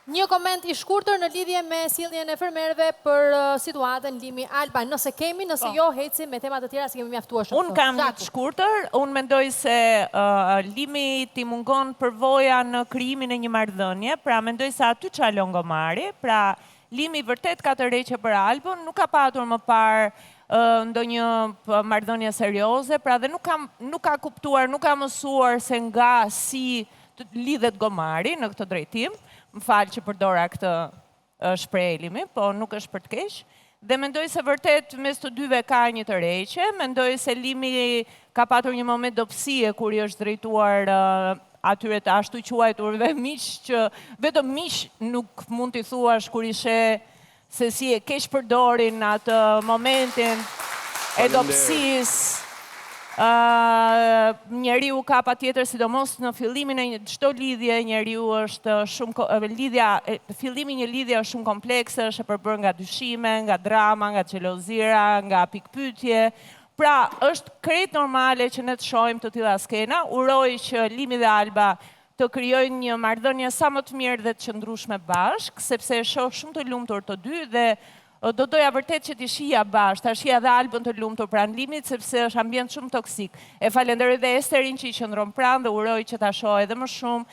Një koment i shkurtër në lidhje me sjelljen e fermerëve për situatën Limi Alba. Nëse kemi, nëse jo, hecim me tema të tjera se kemi mjaftuar shumë. Unë kam një të shkurtër, unë mendoj se Limi ti mungon përvoja në krijimin e një marrëdhënie, pra mendoj se aty çalon gomari, pra Limi vërtet ka të rreqe për Albën, nuk ka patur më parë ndonjë marrëdhënie serioze, pra dhe nuk ka kuptuar, nuk ka mësuar se nga si lidhet gomari në këtë drejtim. Më falë që përdora këtë shprehje Limi, po nuk është për të keq. Dhe mendoj se vërtet mes të dyve ka një të rreqe, mendoj se Limi ka patur një moment dobësie kur i është drejtuar atyre të ashtu quajturve miq, që vetëm miq nuk mund t'i thuash kur i sheh se si e keq përdorin atë momentin e dobësisë. Njeriu ka patjetër, sidomos në fillimin e çdo lidhje, njeriu është shumë fillimi një lidhje është shumë komplekse, është e përbërë nga dyshime, nga drama, nga xhelozira, nga pikpyetje. Pra, është krejt normale që ne të shohim të tilla skena. Uroj që Limi dhe Alba të krijojnë një marrëdhënie sa më të mirë dhe të qëndrueshme bashkë, sepse e shoh shumë të lumtur të dy dhe do doja vërtet që t'i shija bashkë, ta shija dhe Albën të lumtur pranë Limit, sepse është ambient shumë toksik. E falenderoj dhe Esterin që i qëndron pranë dhe uroj që ta shoh edhe më shumë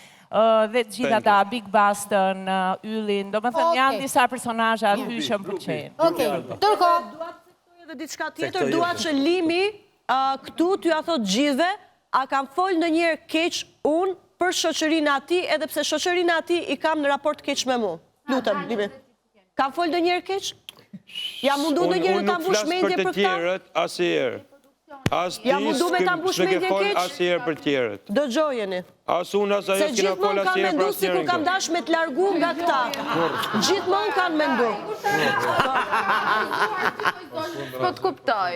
dhe të gjitha ata Big Bastën, Yllin, do me thënë janë disa personazhe aty që më pëlqejnë. Okej, ndërkohë, dua të theksoj edhe diçka tjetër, dua që Limi këtu t'ju a thot gjithve, a kam fol ndonjëherë keq unë për shoqërinë e tij, edhe pse shoqërinë e tij i kam në raport keq me mua. Lutem, Limi. Kam fol ndonjëherë keq? Ja mundu ndonjëherë ta mbush mendje për tjerët asnjëherë. As ti s'ke fol asnjëherë për tjerët. Dëgjojeni. As unë as ajo s'kena fol asnjëherë për tjerët. Se gjithmonë kanë menduar sikur kam dash me të largu nga këta. Gjithmonë kanë menduar. Po të kuptoj.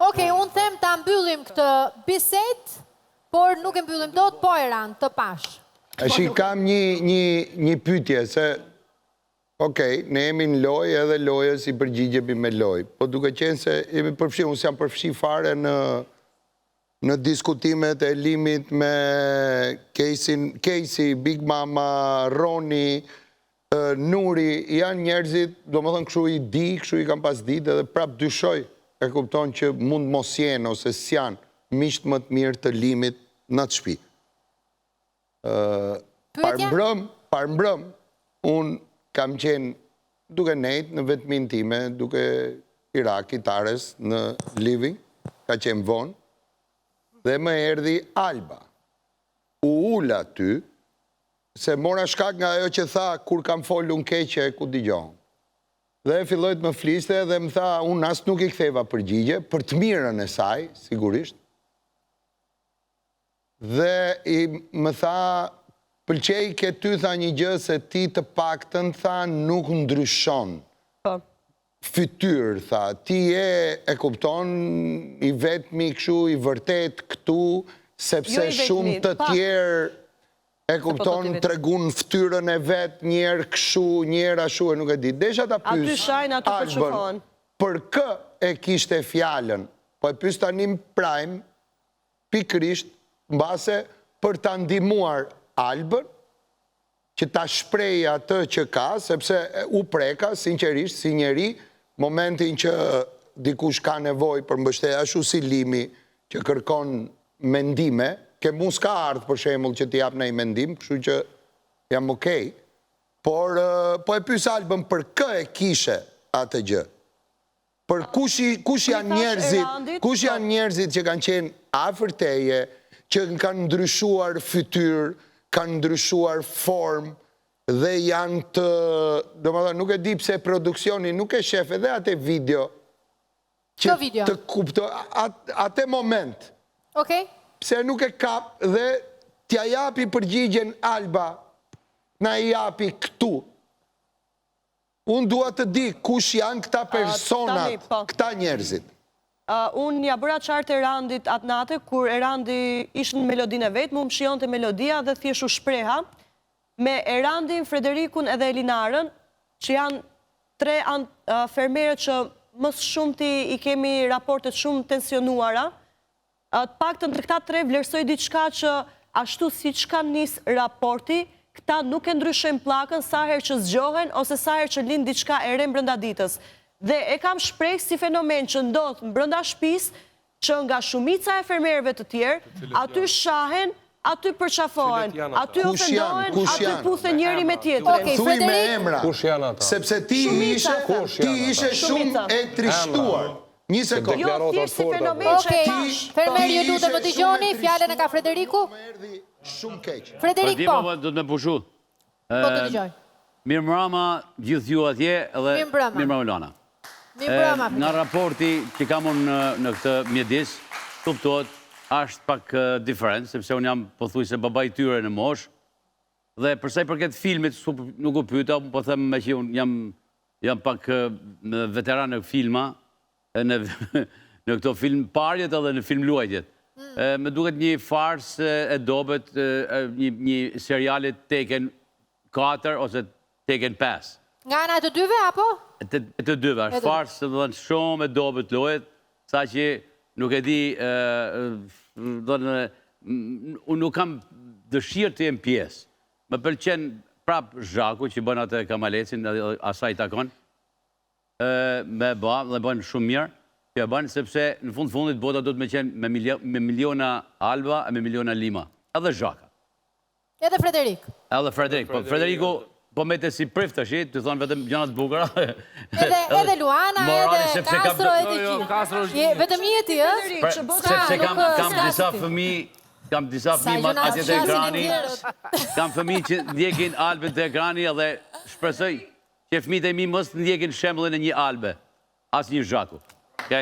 Okej, unë them ta mbyllim këtë bisedë, por nuk e mbyllim dot, po Eran, të pash. Ashi kam një pyetje se okej, ne jemi në lojë edhe lojës i përgjigjemi me lojë, po duke qenë se jemi përfshi, unë s'jam përfshi fare në diskutimet e Limit me Casey, Big Mama, Roni, Nuri, janë njerëzit, do më thënë këshu i di, këshu i kam pas ditë edhe prap dyshoj, e kupton që mund mos jenë ose s'janë miqt më të mirë të Limit në të shtëpi. Parmbrëm, unë kam qenë duke nejtë në vetmin time, duke Irak, Tares në living, ka qenë vonë, dhe më erdhi Alba. U ulla ty, se mora shkak nga ajo që tha, kur kam folun keqe, ku digjohën. Dhe fillojt më fliste dhe më tha, unë as nuk i ktheva përgjigje, për të mirën e saj, sigurisht. Dhe më tha, pëlqej ke ty, tha një gjë, se ti të paktën, tha, nuk ndryshon. Fytyr, tha, ti e kupton, i vetmi këshu, i vërtet këtu, sepse shumë të tjerë, e kupton, tregun ftyrën e vetë, njerë këshu, njerë ashu, e nuk e di. Desha ta pys, Albën, për kë e kishte fjallën, po e pys tani më prajmë, pikrisht, mbase për ta ndihmuar Albën, që ta shprej atë që ka, sepse u preka, sinqerisht, si njeri, momentin që dikush ka nevoj për mbështetje, ashtu si Limi, që kërkon mendime, ke mu s'ka ardhë për shembull që t'i jap në i mendim, kështu që jam okej, por po e pyes Albën për kë e kishe atë gjë. Për kush janë njerëzit që kanë qenë afër teje, që kanë ndryshuar fytyrë, kanë ndryshuar formë dhe janë të, do më thënë, nuk e di pse produksioni nuk e shef edhe atë video që të kuptoj, atë moment. Okej. Pse nuk e kap dhe t'ja japi përgjigjen Alba, na i japi këtu. Unë dua të di kush janë këta personat, këta njerëzit. Unë ja bëra qartë Erandit atë natë, kur Erandi ishë në melodinë e vetë, mu më shion të melodia dhe thjeshu shpreha, me Erandin, Frederikun edhe Elinarën, që janë tre fermerët që mësë shumë ti i kemi raportet shumë tensionuara, të paktën të këta tre vlerësoj diçka që ashtu si që kanë njës raporti, këta nuk e ndryshojnë pllakën sa herë që zgjohen ose sa herë që lind diçka e re brenda ditës. Dhe e kam shpreh si fenomen që ndodh brenda shtëpisë, që nga shumica e fermerëve të tjerë, aty shahen, aty përqafohen, aty ofendohen, aty puthen njëri me tjetrin. Thuj me emra. Kush janë ata? Sepse ti ishe shumë e trishtuar. Një sekund. Jo, thjesht si fenomen që e pash. Fermeri, ju lutem më dëgjoni, fjalën e ka Frederiku. Shumë keq. Frederik, po. Do të më pushu. Po të dëgjoj. Mirë mbrëma gjithë ju atje edhe Mirë mbrëma. mirë mbrëma Lana. Mirë mbrëma. Nga raporti që kam unë në këtë mjedis, kuptohet, është pak diferencë, sepse unë jam pothuajse baba i tyre në moshë, dhe përsa i përket filmit, nuk u pyeta, po them me që unë jam pak veteran në filma, në këto film parjet edhe në film luajtjet. Me duket një fars e dobet, një serialit Taken 4 ose Taken 5. Nga ana të dyve, apo? Të dyve, është fars dhe shumë e dobet luajt, sa që nuk e di, unë nuk kam dëshirë të jem pjesë. Më pëlqen prap Zhaku që bën atë Kamalecin, asaj takon, me bënë shumë mirë, që e bënë sepse në fundit bota do të me qenë me miliona Alba e me miliona Lima. Edhe Zhaka. Edhe Frederik. Edhe Frederik. Frederiku po me të si prift është, të thonë vetëm gjanat bukura. Edhe Luana, edhe Castro, edhe vetëm jeti, sepse kam disa fëmijë atje të ekrani, kam fëmijë që ndjekin albën të ekrani edhe shpresoj që fëmijët e mi mos ndjekin shembullin e një albe, as një Zhaku. Ti,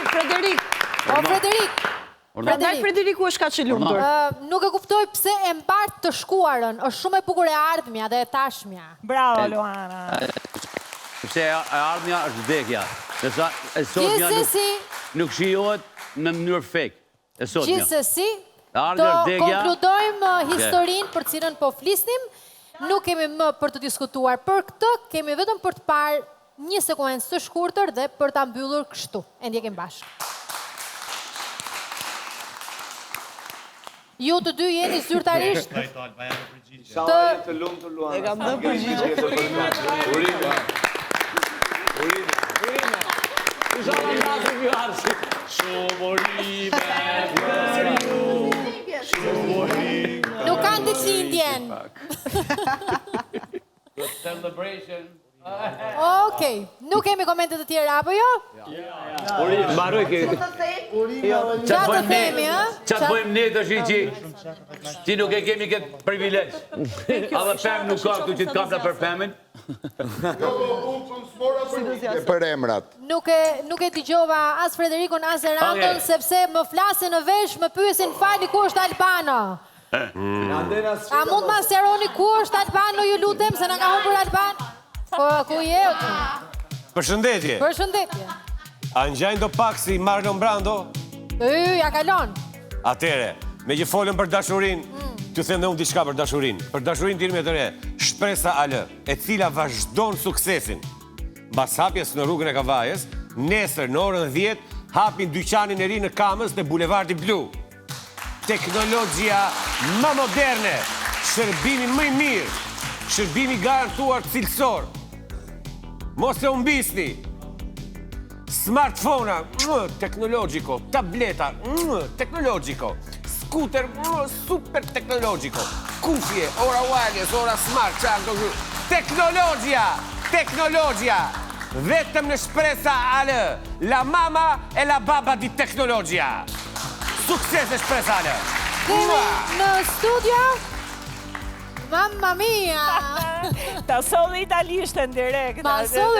Frederik. O, Frederik. Prandaj Frederiku është kaq i lumtur. Nuk e kuptoj pse e mbart të shkuarën. Është shumë e bukur e ardhmja dhe e tashmja. Bravo, Luana. Sepse e ardhmja është vdekja. Gjithsesi nuk shijohet në mënyrë fake. Gjithsesi, do konkludojmë historinë për cilën po flisnim. Nuk kemi më për të diskutuar për këtë, kemi vetëm për të parë një sekuencë të shkurtër dhe për ta mbyllur kështu. E ndjekim bashkë. Ju të dy jeni zyrtarisht të lumë të luana. E kam dhe përgjigje. Nuk kanë ditë lindjen. Okej, nuk kemi komente të tjera, apo jo? Mbaroj ke... Qatë të themi, ha? Qatë bëjmë ne të shi që nuk e kemi këtë privilegj. A dhe pëmë nuk ka këtu që të kapta për pëmën. Për emrat. Nuk e dëgjova as Frederikun, as Erandon, sepse më flasin në vesh, më pyesin fali ku është Albano. A mund ma sjaroni ku është Albano, ju lutem, se në ka humbur Albano? Po, ku je? Përshëndetje. Përshëndetje. A ngjajnë do pak si Marlon Brando? Ja kalon. Atere, me që folën për dashurin, t'ju them dhe unë diçka për dashurin. Për dashurin t'irë me të re, Shpresa AL, e cila vazhdon suksesin. Mbas hapjes në rrugën e Kavajës, nesër në orën 10, hapin dyqanin e ri në Kamës dhe Bulevardi Blu. Teknologjia më moderne, shërbimi më i mirë, shërbimi garantuar cilësor. Mos e umbisni. Smartphone, teknologjiko, tableta, teknologjiko, skuter, super teknologjiko, kufje, ora wireless, ora smart, teknologjia, vetëm në Shpresa AL, la mama e la baba di teknologjia. Sukses e Shpresa AL. Kemi në studio, mamma mia! Ta solli italishtën direkt. Ma solli